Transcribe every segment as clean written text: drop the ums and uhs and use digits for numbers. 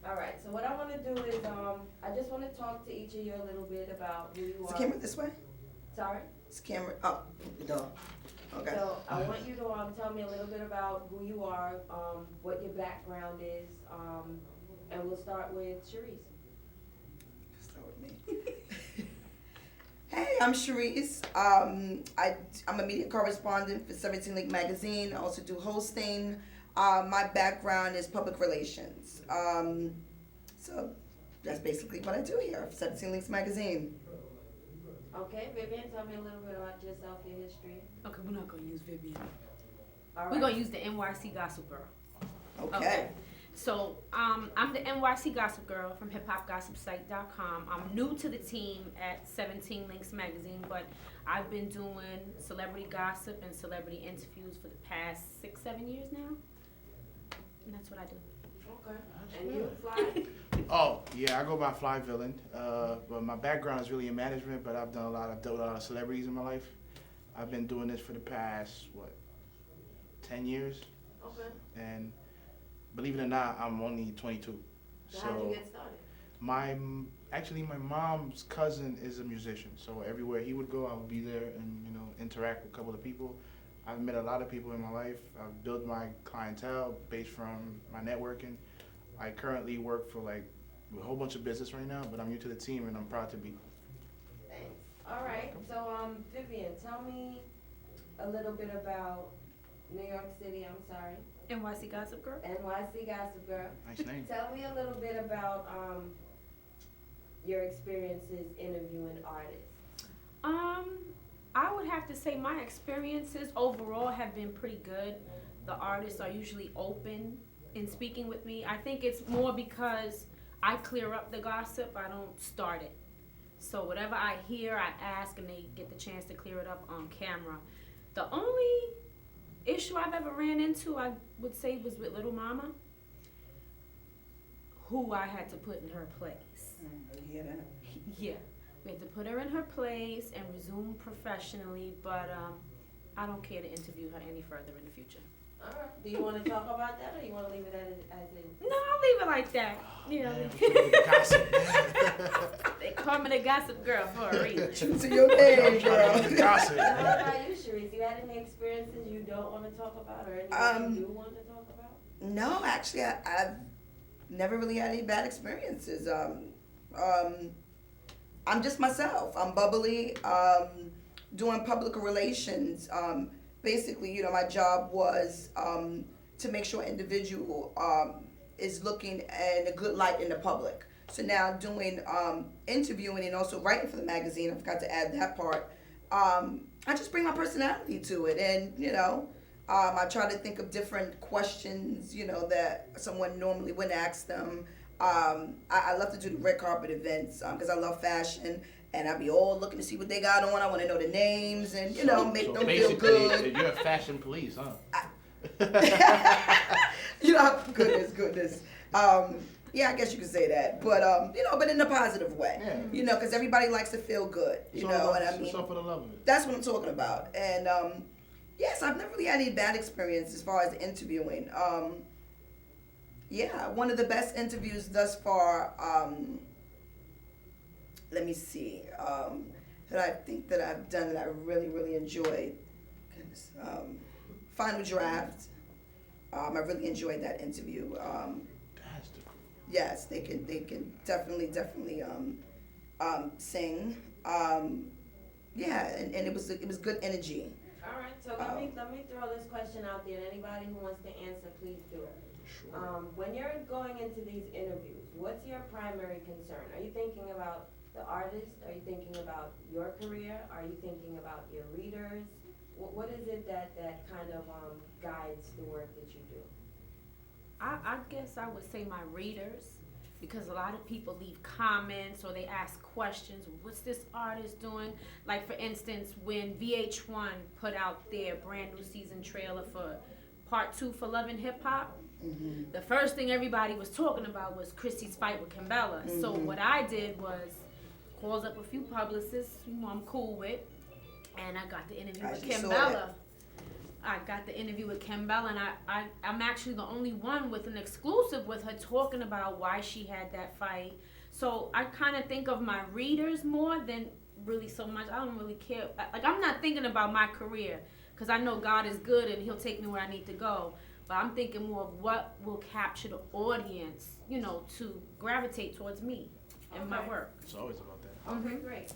All right. So what I want to do is, I just want to talk to each of you a little bit about who you Is the are. camera this way? Sorry. Is the camera, oh, no. Okay. So I want you to tell me a little bit about who you are, what your background is, and we'll start with Sherese. Start with me. Hey, I'm Sherese. I'm a media correspondent for 17 Link Magazine. I also do hosting. My background is public relations. So that's basically what I do here for 17 Links Magazine. Okay, Vivian, tell me a little bit about yourself, your history. Okay, we're not gonna use Vivian. All right. We're gonna use the NYC Gossip Girl. Okay. So, I'm the NYC Gossip Girl from hiphopgossipsite.com. I'm new to the team at 17 Links Magazine, but I've been doing celebrity gossip and celebrity interviews for the past 6-7 years now. And that's what I do. Okay. And you, Fly? Oh, yeah, I go by Fly Villian. But my background is really in management, but I've dealt with a lot of celebrities in my life. I've been doing this for the past, 10 years? Okay. And believe it or not, I'm only 22. So how'd you get started? My mom's cousin is a musician, so everywhere he would go, I would be there and, interact with a couple of people. I've met a lot of people in my life. I've built my clientele based from my networking. I currently work for a whole bunch of business right now, but I'm new to the team and I'm proud to be. Thanks. All right. So, Vivian, tell me a little bit about New York City. I'm sorry. NYC Gossip Girl? NYC Gossip Girl. Nice name. Tell me a little bit about your experiences interviewing artists. I would have to say my experiences overall have been pretty good. The artists are usually open in speaking with me. I think it's more because I clear up the gossip, I don't start it. So whatever I hear, I ask and they get the chance to clear it up on camera. The only issue I've ever ran into, I would say, was with Little Mama, who I had to put in her place. Yeah. Yeah, we had to put her in her place and resume professionally, but I don't care to interview her any further in the future. All right. Do you want to talk about that, or you want to leave it as is? No, I'll leave it like that. They call me the Gossip Girl for a reason. True to your name, girl. Gossip. What about you, Sherese? You had any experiences you don't want to talk about, or anything you do want to talk about? No, actually, I've never really had any bad experiences. I'm just myself. I'm bubbly. Doing public relations. Basically, my job was to make sure an individual is looking in a good light in the public. So now doing interviewing and also writing for the magazine, I forgot to add that part. I just bring my personality to it, and I try to think of different questions, that someone normally wouldn't ask them. I love to do the red carpet events because I love fashion, and I be all looking to see what they got on. I want to know the names and make them feel good. You're a fashion police, huh? Goodness. Yeah, I guess you could say that, but but in a positive way. Yeah. Because everybody likes to feel good. And I mean, it's all for the love of it. that's what I'm talking about. And yes, I've never really had any bad experience as far as interviewing. Yeah, one of the best interviews thus far. Let me see. That I think that I've done that I really, really enjoyed. Goodness. Final draft. I really enjoyed that interview. That's the cool. Yes, they can definitely sing. Yeah, and it was good energy. All right. So let me throw this question out there. Anybody who wants to answer, please do it. Sure. When you're going into these interviews, what's your primary concern? Are you thinking about the artist? Are you thinking about your career? Are you thinking about your readers? What is it that kind of guides the work that you do? I guess I would say my readers, because a lot of people leave comments or they ask questions. What's this artist doing? Like, for instance, when VH1 put out their brand new season trailer for Part 2 for Love and Hip Hop, the first thing everybody was talking about was Chrissy's fight with Kimbella. So what I did was calls up a few publicists I'm cool with, and I got the interview with Kimbella. I got the interview with Kim Bell, and I'm actually the only one with an exclusive with her talking about why she had that fight. So I kind of think of my readers more than really so much. I don't really care. Like, I'm not thinking about my career because I know God is good and He'll take me where I need to go. But I'm thinking more of what will capture the audience, you know, to gravitate towards me and my work. It's always about that. Okay, great.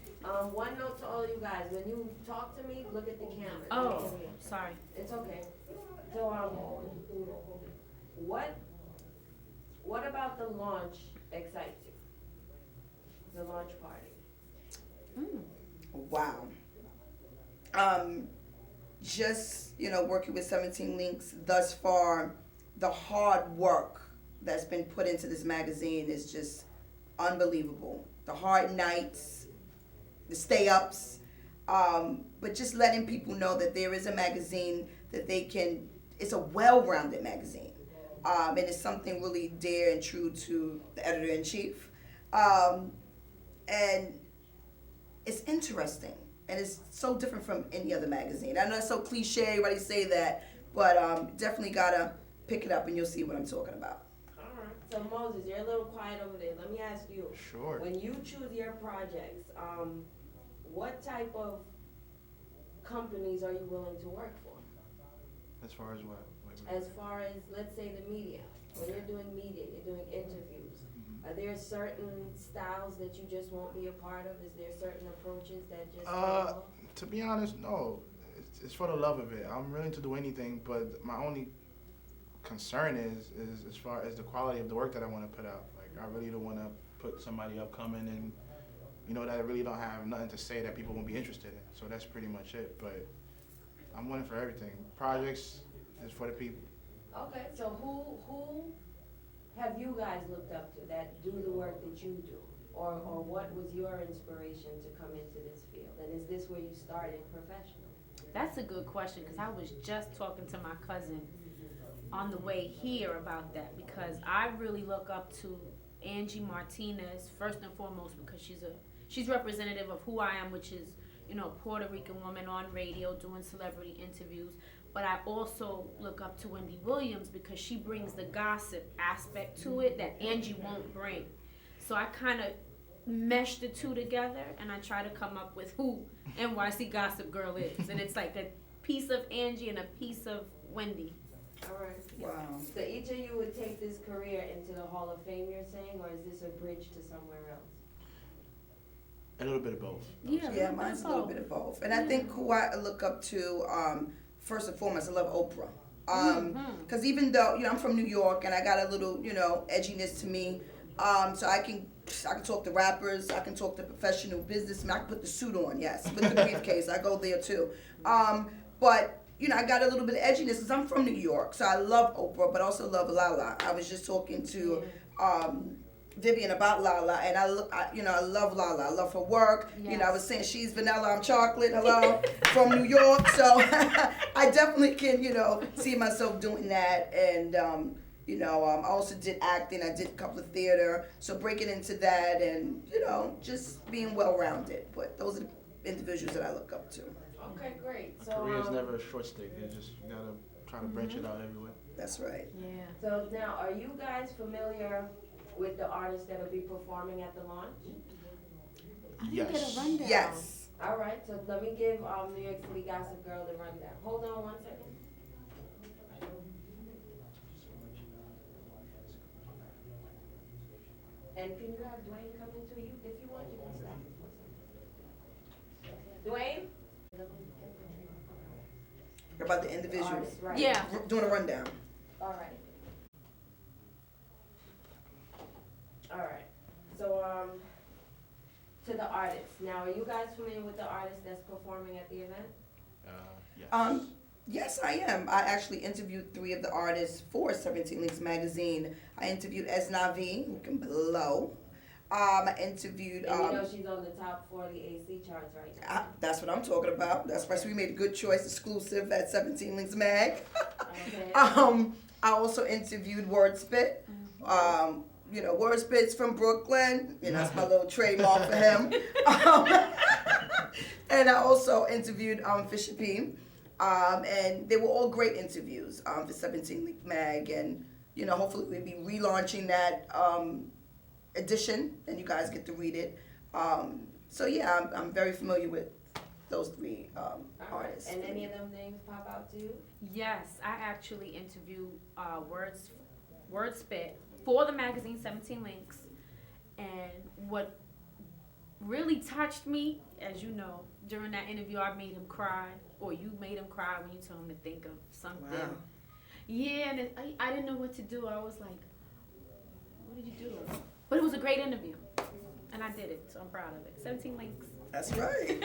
One note to all you guys, when you talk to me, look at the camera. Oh, sorry. It's okay. So, what about the launch excites you? The launch party. Wow. Just, working with 17 Links thus far, the hard work that's been put into this magazine is just unbelievable. The hard nights, the stay-ups, but just letting people know that there is a magazine that it's a well-rounded magazine. And it's something really dear and true to the editor-in-chief. And it's interesting. And it's so different from any other magazine. I know it's so cliche, everybody say that, but definitely gotta pick it up and you'll see what I'm talking about. All right. So Moses, you're a little quiet over there. Let me ask you. Sure. When you choose your projects, what type of companies are you willing to work for? As far as what? As far as, let's say, the media. When you're doing media, you're doing interviews. Are there certain styles that you just won't be a part of? Is there certain approaches that just To be honest, no. It's for the love of it. I'm willing to do anything, but my only concern is as far as the quality of the work that I want to put out. Like, I really don't want to put somebody upcoming and, that I really don't have nothing to say that people won't be interested in. So that's pretty much it. But I'm willing for everything. Projects is for the people. Okay, so who have you guys looked up to that do the work that you do? Or what was your inspiration to come into this field? And is this where you started professionally? That's a good question because I was just talking to my cousin on the way here about that, because I really look up to Angie Martinez first and foremost because she's representative of who I am, which is, Puerto Rican woman on radio doing celebrity interviews. But I also look up to Wendy Williams because she brings the gossip aspect to it that Angie won't bring. So I kind of mesh the two together and I try to come up with who NYC Gossip Girl is. And it's like a piece of Angie and a piece of Wendy. All right. Wow. So each of you would take this career into the Hall of Fame, you're saying, or is this a bridge to somewhere else? A little bit of both. Yeah, mine's a little bit of both. And I think who I look up to, first and foremost, I love Oprah. Because even though, I'm from New York and I got a little, edginess to me, so I can talk to rappers, I can talk to professional businessmen, I can put the suit on, yes, with the briefcase, I go there too. But, I got a little bit of edginess because I'm from New York, so I love Oprah, but also love Lala. I was just talking to Vivian about Lala, and I love Lala. I love her work. Yes. I was saying she's vanilla, I'm chocolate. Hello, from New York, so I definitely can, see myself doing that. And I also did acting. I did a couple of theater, so breaking into that, and just being well-rounded. But those are the individuals that I look up to. Okay, great. A So career is never a short stick. You gotta try to branch it out everywhere. That's right. Yeah. So now, are you guys familiar with the artists that will be performing at the launch? I didn't get a rundown. Yes. All right, so let me give New York City Gossip Girl the rundown. Hold on 1 second. And can you have Dwayne come into you? If you want, you can stop. Dwayne? About the individuals. Artists, right. Yeah. Doing a rundown. All right. All right. So, to the artists. Now, are you guys familiar with the artist that's performing at the event? Yes. Yes, I am. I actually interviewed 3 of the artists for 17 Links magazine. I interviewed Esnavi, who can blow. I interviewed. And she's on the top 40 AC charts right now. That's what I'm talking about. That's why we made a good choice, exclusive at 17 Links Mag. Okay. I also interviewed Wordspit. Wordspit's from Brooklyn. That's my little trademark for him. And I also interviewed Fisher P. And they were all great interviews for 17 League Mag, and hopefully we'll be relaunching that edition, and you guys get to read it. So yeah, I'm very familiar with those three artists. And any of them names pop out to you? Yes, I actually interviewed Wordspit for the magazine 17 Links, and what really touched me, as you know, during that interview, I made him cry, or you made him cry when you told him to think of something. Wow. Yeah, and I didn't know what to do. I was like, what did you do? But it was a great interview, and I did it, so I'm proud of it. 17 Links. That's right.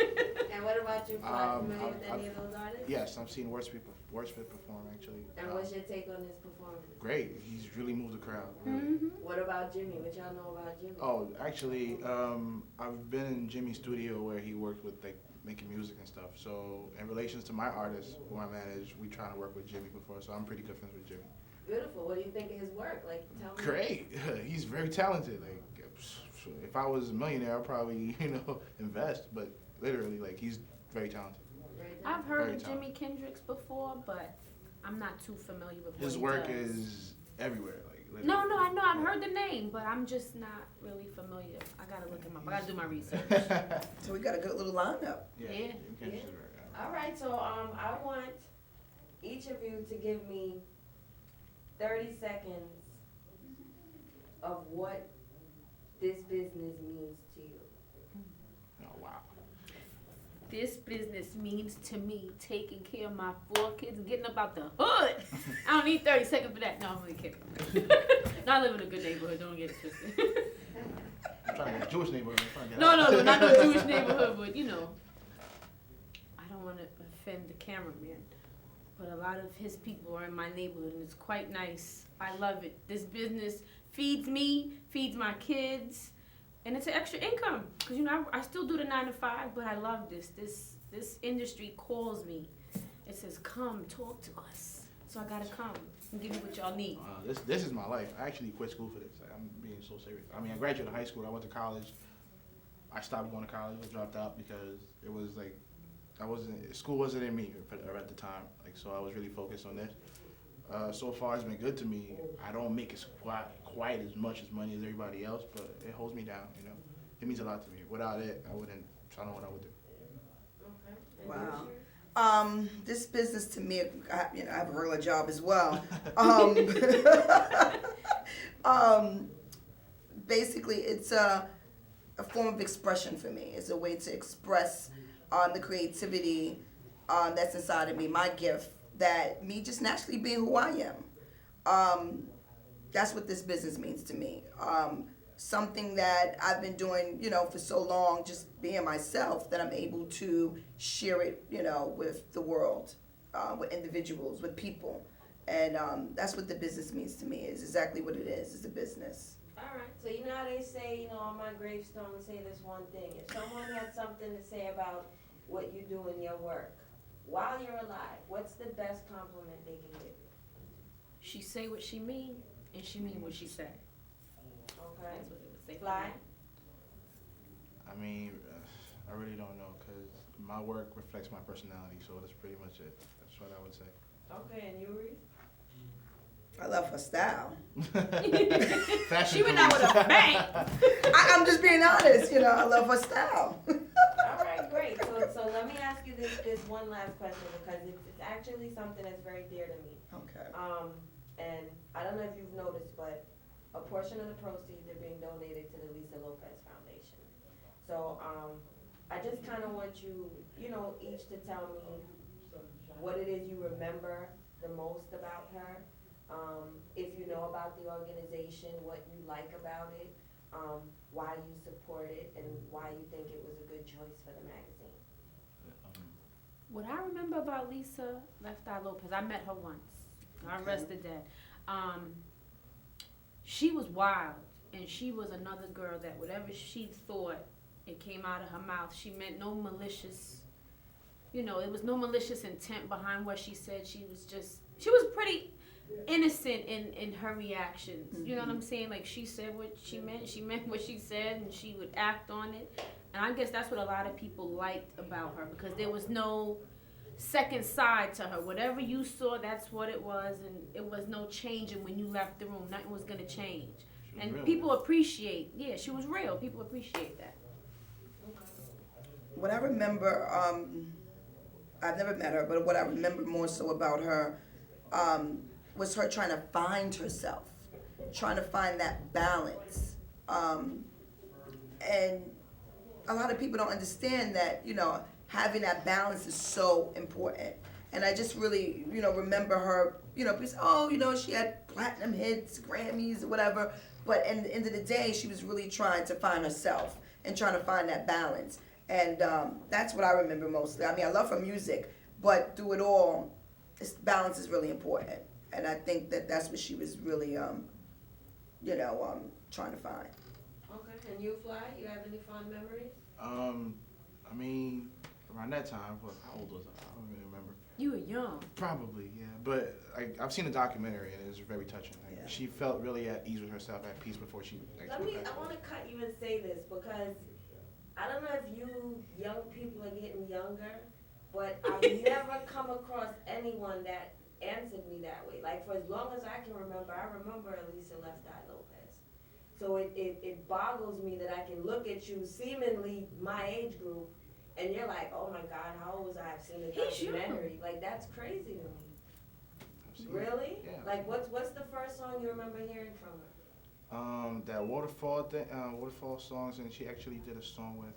And what about you, Fly? Familiar with any of those artists? Yes, I've seen Wordspit perform actually. And what's your take on his performance? Great. He's really moved the crowd. Really. Mm-hmm. What about Jimmy? What y'all know about Jimmy? Oh, actually, I've been in Jimmy's studio where he worked with like making music and stuff. So in relations to my artist who I manage, we trying to work with Jimmy before. So I'm pretty good friends with Jimmy. Beautiful. What do you think of his work? Like, tell me. Great. He's very talented. Like, if I was a millionaire, I'd probably invest. But literally, like, he's very talented. I've heard Very of Jimi Kendrix before, but I'm not too familiar with what His he work does. is everywhere. Like, literally. No, I know. I've heard the name, but I'm just not really familiar. I gotta look him up. I gotta do my research. So we got a good little lineup. Yeah. Yeah. Jimmy Kendrix is very- All right, so I want each of you to give me 30 seconds of what this business means to you. Oh wow. This business means to me taking care of my 4 kids and getting up out the hood. I don't need 30 seconds for that. No, I'm only kidding. No, I live in a good neighborhood. Don't get it twisted. I'm trying to get a Jewish neighborhood. I'm trying to get No, out. not no Jewish neighborhood, but I don't want to offend the cameraman. But a lot of his people are in my neighborhood, and it's quite nice. I love it. This business feeds me, feeds my kids, and it's an extra income. Because, I still do the 9 to 5, but I love this. This industry calls me. It says, come, talk to us. So I got to come and give you what y'all need. This is my life. I actually quit school for this. Like, I'm being so serious. I mean, I graduated high school. I went to college. I stopped going to college. I dropped out because it was like, school wasn't in me at the time. Like, so I was really focused on this. So far it's been good to me. I don't make as quite as much as money as everybody else, but it holds me down, It means a lot to me. Without it, I don't know what I would do. Okay. And Wow. yours, This business to me, I have a regular job as well. Basically, it's a form of expression for me. It's a way to express the creativity that's inside of me, my gift, that me just naturally being who I am. That's what this business means to me. Something that I've been doing, for so long, just being myself, that I'm able to share it, with the world, with individuals, with people. And that's what the business means to me, is exactly what it is. It's a business. all right. So you know how they say, on my gravestone, say this one thing. If someone had something to say about what you do in your work while you're alive, what's the best compliment they can give you? She say what she mean, and she mean what she say. Okay. That's what it would say. Fly. I mean, I really don't know because my work reflects my personality, so that's pretty much it. That's what I would say. Okay, and you, Reese? I love her style. Fashion She went out with a bang. I'm just being honest, I love her style. All right, great. So let me ask you this one last question, because it's actually something that's very dear to me. Okay. And I don't know if you've noticed, but a portion of the proceeds are being donated to the Lisa Lopez Foundation. So I just kind of want you, each to tell me what it is you remember the most about her. If you know about the organization, what you like about it, why you support it, and why you think it was a good choice for the magazine. What I remember about Lisa Left Eye Lopez, I met her once. God rest her dead. She was wild, and she was another girl that whatever she thought, it came out of her mouth. She meant no malicious, it was no malicious intent behind what she said. She was pretty innocent in her reactions. You know what I'm saying? Like, she said what she meant what she said, and she would act on it. And I guess that's what a lot of people liked about her, because there was no second side to her. Whatever you saw, that's what it was, and it was no changing when you left the room. Nothing was gonna change. She was And real. people appreciate, yeah, she was real. People appreciate that. What I remember, I've never met her, but what I remember more so about her was her trying to find herself, trying to find that balance. And a lot of people don't understand that, you know, having that balance is so important. And I just really, you know, remember her, you know, because, oh, you know, she had platinum hits, Grammys, or whatever. But at the end of the day, she was really trying to find herself and trying to find that balance. And that's what I remember mostly. I mean, I love her music, but through it all, balance is really important. And I think that that's what she was really, you know, trying to find. Okay, and you, Fly, you have any fond memories? I mean, around that time, how old was I? I don't really remember. You were young. Probably, yeah. But I've seen the documentary and it was very touching. Like, Yeah. she felt really at ease with herself, at peace before she actually passed I want away. to cut you and say this because I don't know if you young people are getting younger, but I've never come across anyone that answered me that way. Like for as long as I can remember, I remember Elisa Left Eye Lopez. So it boggles me that I can look at you, seemingly my age group, and you're like, oh my God, how old was I? I've seen the He's young. documentary. Like that's crazy to me. I've seen it. Really? Yeah. Like what's the first song you remember hearing from her? That waterfall thing, waterfall songs, and she actually did a song with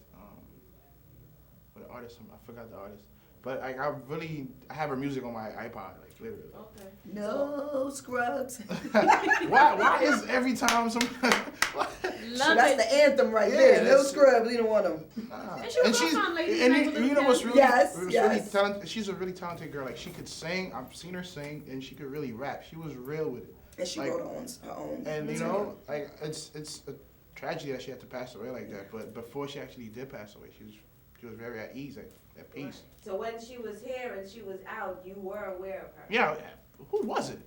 an artist. I forgot the artist, but I have her music on my iPod, like literally. Okay. No scrubs. Why is every time some? So that's the anthem right Yeah, there. No that's- scrubs, you don't want them. And she was also on Ladies and Night with you know Lil what's Kim. really, Yes, really yes. talented. She's a really talented girl. Like she could sing. I've seen her sing, and she could really rap. She was real with it. And she Like- wrote her own. And you material. know, like it's a tragedy that she had to pass away like that. But before she actually did pass away, she was very at ease, at peace. So when she was here and she was out, you were aware of her? Yeah, who was it?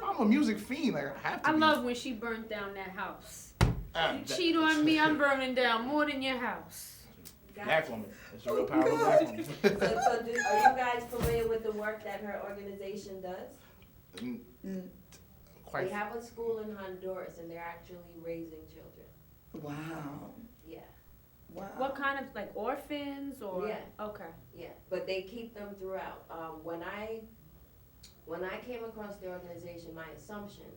I'm a music fiend. Like I have to. I be. love when she burnt down that house. Ah, You that- cheat on me, I'm burning down more than your house. Black woman. It's a real Oh, powerful God. black woman. Are you guys familiar with the work that her organization does? Mm, Mm. Quite. They have a school in Honduras and they're actually raising children. Wow. Yeah, Wow. What kind of, like orphans or? Yeah. Okay. yeah, but they keep them throughout. When I came across the organization, my assumption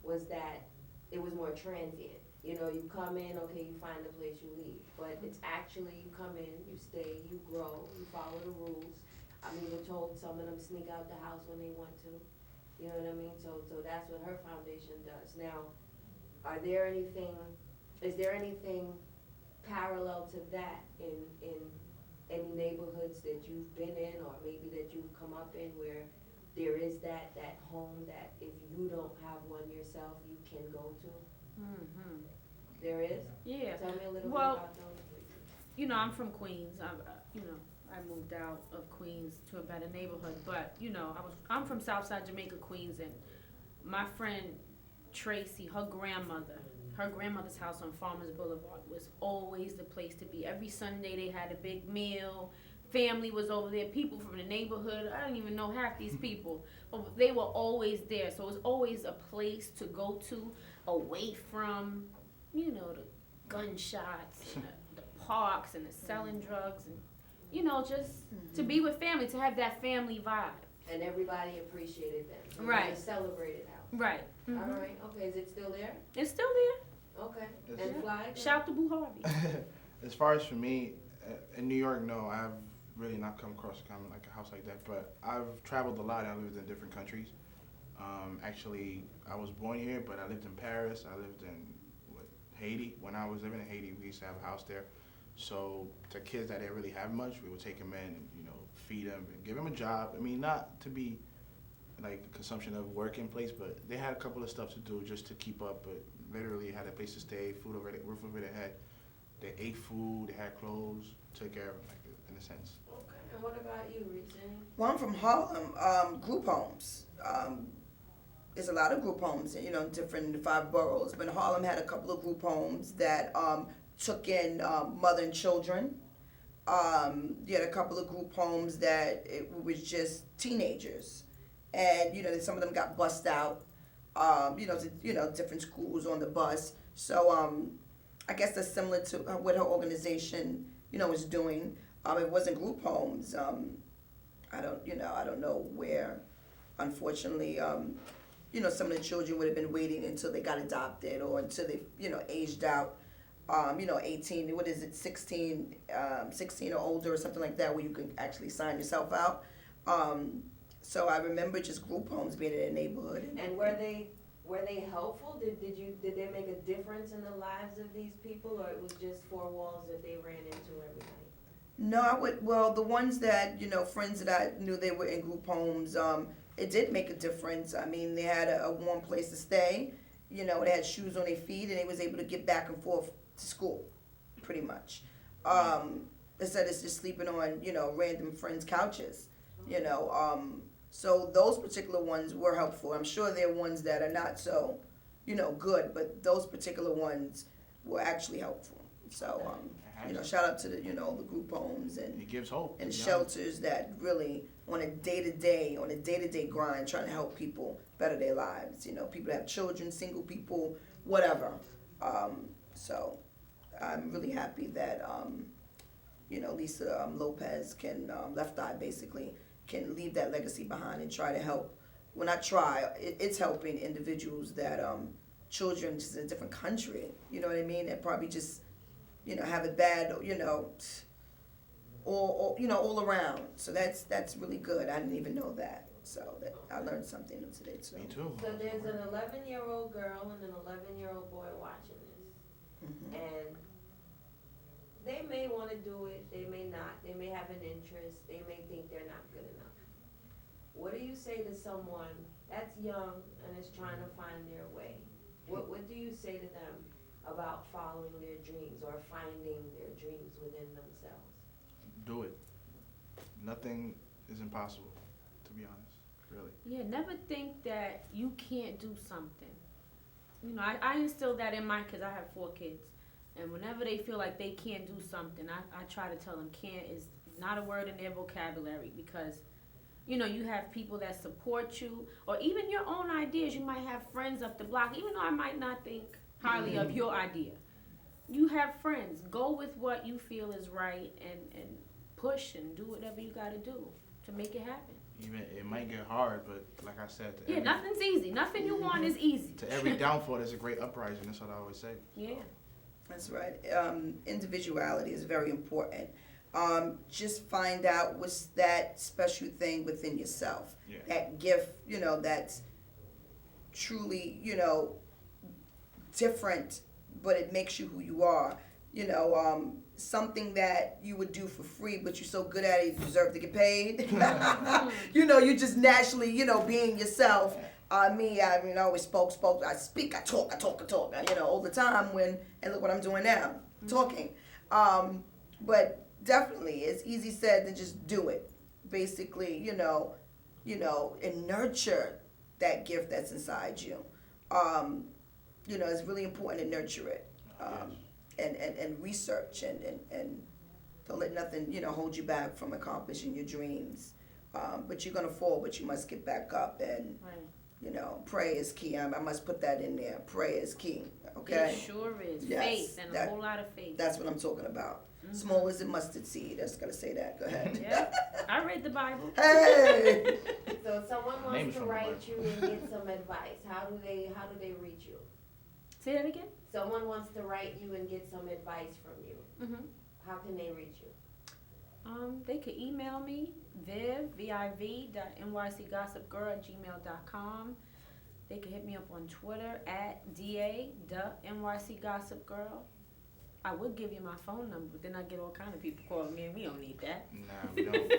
was that it was more transient. You know, you come in, okay, you find a place, you leave. But it's actually, you come in, you stay, you grow, you follow the rules. I'm even told some of them sneak out the house when they want to. You know what I mean? So that's what her foundation does. Now, is there anything parallel to that in any neighborhoods that you've been in or maybe that you've come up in where there is that home that if you don't have one yourself, you can go to? Mm-hmm. There is? Yeah. Tell me a little Well, bit about those places. You know, I'm from Queens. I moved out of Queens to a better neighborhood, but you know, I'm from Southside Jamaica, Queens, and my friend Tracy, her grandmother's house on Farmers Boulevard was always the place to be. Every Sunday they had a big meal. Family was over there. People from the neighborhood. I don't even know half these people, but they were always there. So it was always a place to go to, away from, you know, the gunshots and the parks and the selling drugs and, you know, just to be with family, to have that family vibe. And everybody appreciated them. So Right. They celebrated house. Right. All right. Okay. Is it still there? It's still there. Okay. Yes. And Fly? Shout to Boo Harvey. As far as for me, in New York, no, I've really not come across like a house like that. But I've traveled a lot. I lived in different countries. Actually, I was born here, but I lived in Paris. I lived in Haiti. When I was living in Haiti, we used to have a house there. So the kids that didn't really have much, we would take them in and, you know, feed them and give them a job. I mean, not to be like a consumption of working place, but they had a couple of stuff to do just to keep up. But literally had a place to stay, food over their roof over their head. They ate food, they had clothes, took care of them, like in a sense. Okay. And what about you, Reese? Well, I'm from Harlem, group homes. There's a lot of group homes, you know, different in the 5 boroughs. But Harlem had a couple of group homes that took in mother and children. You had a couple of group homes that it was just teenagers, and some of them got bussed out. Different schools on the bus. So I guess that's similar to what her organization is doing. It wasn't group homes. I don't know where. Unfortunately, some of the children would have been waiting until they got adopted or until they aged out. 18, what is it, 16 or older or something like that, where you can actually sign yourself out. So I remember just group homes being in the neighborhood. And were they helpful? Did they make a difference in the lives of these people, or it was just four walls that they ran into every night? No, the ones that, friends that I knew, they were in group homes, it did make a difference. I mean, they had a warm place to stay, they had shoes on their feet, and they was able to get back and forth to school, pretty much. Instead of just sleeping on, random friends' couches, So those particular ones were helpful. I'm sure there are ones that are not so, good, but those particular ones were actually helpful. So, shout out to the, the group homes and it gives hope and shelters that really on a day-to-day grind, trying to help people better their lives. People that have children, single people, whatever. So I'm really happy that Lisa Lopez can Left Eye basically can leave that legacy behind and try to help. Well, not try. It's helping individuals that children just in a different country. You know what I mean? That probably just have it bad. Or all around. So that's really good. I didn't even know that. So that I learned something new today too. Me too. So there's an 11-year-old girl and an 11-year-old boy watching this, and they may want to do it. They may not. They may have an interest. They may think they're not good enough. What do you say to someone that's young and is trying to find their way? What do you say to them about following their dreams or finding their dreams within themselves? Do it. Nothing is impossible, to be honest, really. Yeah, never think that you can't do something. I instill that in my kids. I have 4 kids. And whenever they feel like they can't do something, I try to tell them can't is not a word in their vocabulary, because, you have people that support you, or even your own ideas. You might have friends up the block, even though I might not think highly of your idea. You have friends. Go with what you feel is right and push and do whatever you got to do to make it happen. Even it might get hard, but like I said, nothing's easy. Nothing you want is easy. To every downfall, there's a great uprising. That's what I always say. Yeah. That's right. Individuality is very important. Just find out what's that special thing within yourself. Yeah. That gift, that's truly, different, but it makes you who you are. Something that you would do for free, but you're so good at it, you deserve to get paid. You just naturally, being yourself. I always spoke. I speak. I talk. All the time. And look what I'm doing now, talking. But definitely, it's easy said than just do it. Basically, and nurture that gift that's inside you. It's really important to nurture it. And research and don't let nothing, hold you back from accomplishing your dreams. But you're gonna fall, but you must get back up and. Right. Pray is key. I must put that in there. Pray is key. Okay. It sure is. Yes, Faith and a whole lot of faith. That's what I'm talking about. Small as a mustard seed. I just gotta say that. Go ahead. Yeah. I read the Bible. Hey. So someone wants to write you and get some advice. How do they reach you? Say that again. Someone wants to write you and get some advice from you. How can they reach you? They could email me, viv.nycgossipgirl@gmail.com. They could hit me up on Twitter @da.nycgossipgirl. I would give you my phone number, but then I get all kind of people calling me, and we don't need that. Nah, we don't.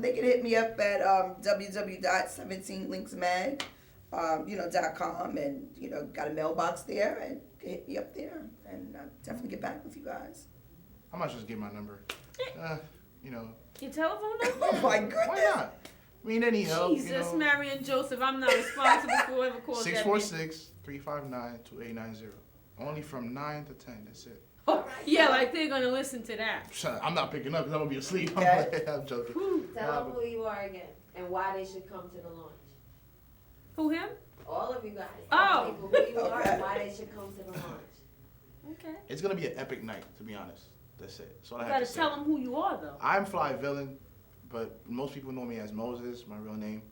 They can hit me up at www.17linksmag.com, and got a mailbox there, and hit me up there, and I'll definitely get back with you guys. I might just give my number. Your telephone number? Oh my goodness! Why not? Any help? Jesus, Mary and Joseph, I'm not responsible for whoever calls that. 646-359-2890. Only from 9 to 10. That's it. All right, Yeah, so like they're gonna listen to that. I'm not picking up because I'm gonna be asleep. Okay. I'm joking. tell them who you are again and why they should come to the launch. Who, him? All of you guys. Oh. Tell people who you are Okay. and why they should come to the launch. Okay. It's gonna be an epic night, to be honest. That's it. That's all You I have gotta to say. tell them who you are, though. I'm Fly Villain, but most people know me as Moses, my real name.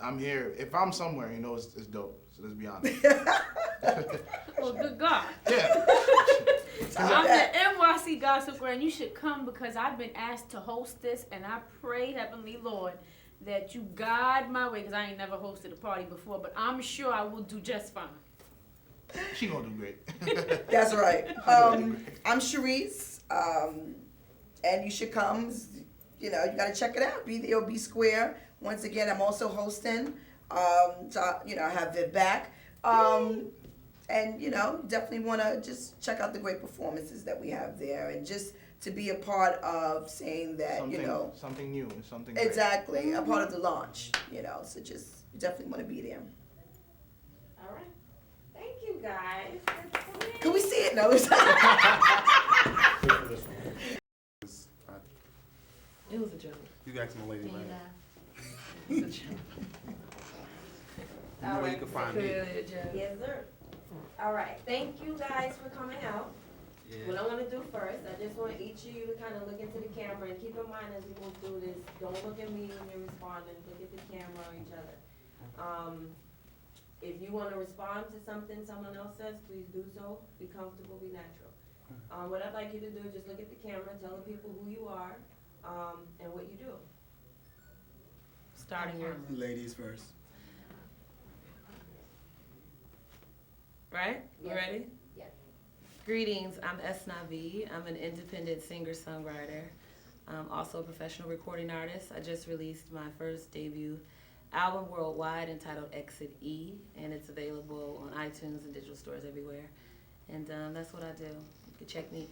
I'm here. If I'm somewhere, you know it's dope. So let's be honest. Well, good God. Yeah. I'm the NYC Gossip Girl, and you should come because I've been asked to host this, and I pray, Heavenly Lord, that you guide my way, because I ain't never hosted a party before, but I'm sure I will do just fine. She gonna do great. That's right. I'm Sherese, and you should come. You know, you got to check it out. Be there or be square. Once again, I'm also hosting. So, you know, I have Viv back. And, you know, definitely want to just check out the great performances that we have there. And just to be a part of saying that, something, you know. something new and something great. Exactly. A part of the launch, you know. So just definitely want to be there. All right. Thank you guys. Can we see it? No. It was a joke. You asked my lady, man. It was a joke. You know where you can find me. Clearly a joke. Yes, sir. All right. Thank you guys for coming out. What I want to do first, I just want each of you to kind of look into the camera and keep in mind as we move through this, don't look at me when you're responding, look at the camera or each other. If you want to respond to something someone else says, please do so. Be comfortable, be natural. What I'd like you to do is just look at the camera, tell the people who you are, and what you do. Starting your, Ladies first. Right? You Yeah. ready? Yeah. Greetings, I'm Esnavi. I'm an independent singer-songwriter. I'm also a professional recording artist. I just released my first debut album worldwide entitled Exit E, and it's available on iTunes and digital stores everywhere. And that's what I do. You can check me.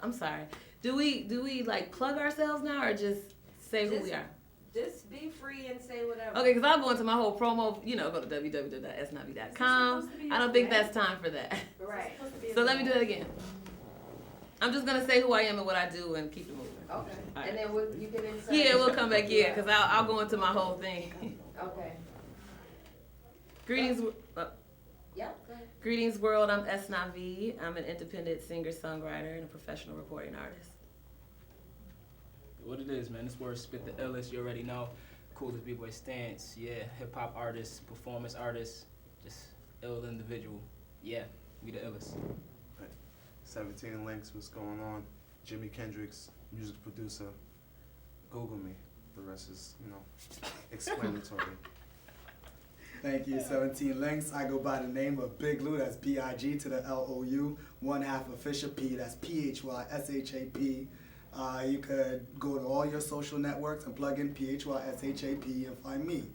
I'm sorry. Do we like plug ourselves now or just say who we are? Just be free and say whatever. Okay, because I'll go into my whole promo, you know, go to www.snavi.com. I don't think that's time for that. Right. So let me do that again. I'm just going to say who I am and what I do and keep it moving. Okay. Right. And then you can insert. Yeah, we'll come back here because I'll go into my whole thing. Okay. Greetings, Yeah, go ahead. greetings world. I'm Esnavi. I'm an independent singer-songwriter and a professional recording artist. What it is, man, this word spit the illest, you already know. Coolest B-boy stance, yeah. Hip-hop artist, performance artist, just ill individual. Yeah, we the illest. 17 Links, what's going on? Jimi Kendrix, music producer. Google me. The rest is, you know, explanatory. Thank you, 17 Links. I go by the name of Big Lou, that's B-I-G to the L-O-U, one half of Fisher P, that's P-H-Y-S-H-A-P. You could go to all your social networks and plug in P-H-Y-S-H-A-P and find me.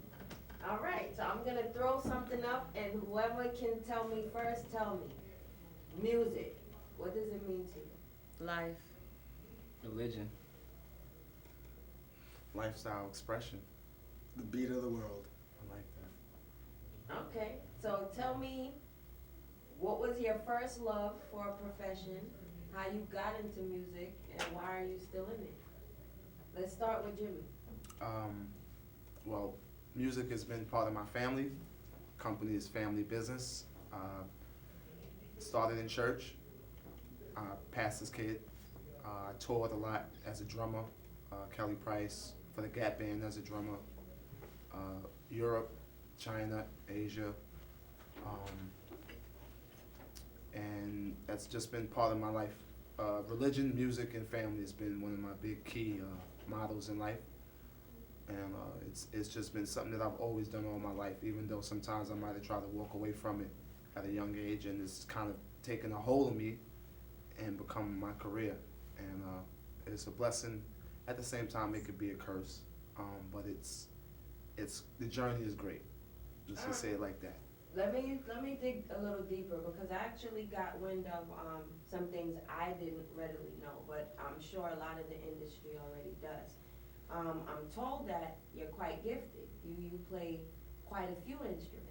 All right, so I'm gonna throw something up, and whoever can tell me first, tell me. Music, what does it mean to you? Life. Religion. Lifestyle expression. The beat of the world. I like that. Okay, so tell me, what was your first love for a profession, how you got into music, and why are you still in it? Let's start with Jimmy. Well, music has been part of my family. Company is family business. Started in church. Pastor's kid. I toured a lot as a drummer. Kelly Price for the Gap Band as a drummer. Europe, China, Asia. And that's just been part of my life. Religion, music, and family has been one of my big key models in life. And it's just been something that I've always done all my life, even though sometimes I might have tried to walk away from it at a young age, and it's kind of taken a hold of me and become my career. And it's a blessing. At the same time, it could be a curse, but it's the journey is great. Let's just say it like that. Let me dig a little deeper, because I actually got wind of some things I didn't readily know, but I'm sure a lot of the industry already does. I'm told that you're quite gifted. You play quite a few instruments.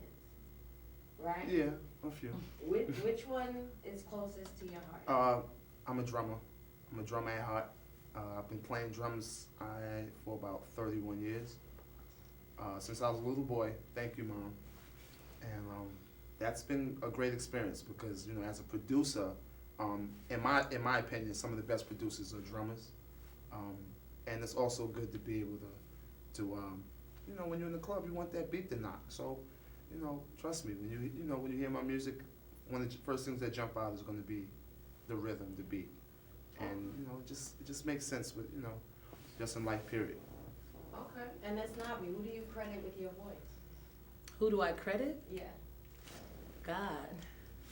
right? Yeah, a few. Which one is closest to your heart? I'm a drummer. I'm a drummer at heart. I've been playing drums for about 31 years. Since I was a little boy. Thank you, Mom. And that's been a great experience because, you know, as a producer, in my opinion, some of the best producers are drummers. And it's also good to be able to you know, when you're in the club, you want that beat to knock. So, you know, trust me, when you hear my music, one of the first things that jump out is going to be the rhythm, the beat, and you know, it just makes sense with, you know, just in life, period. Okay. And that's not me. Who do you credit with your voice? Who do I credit? Yeah. God.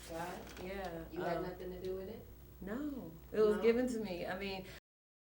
God? Yeah. You had nothing to do with it? No, it was No? given to me. I mean,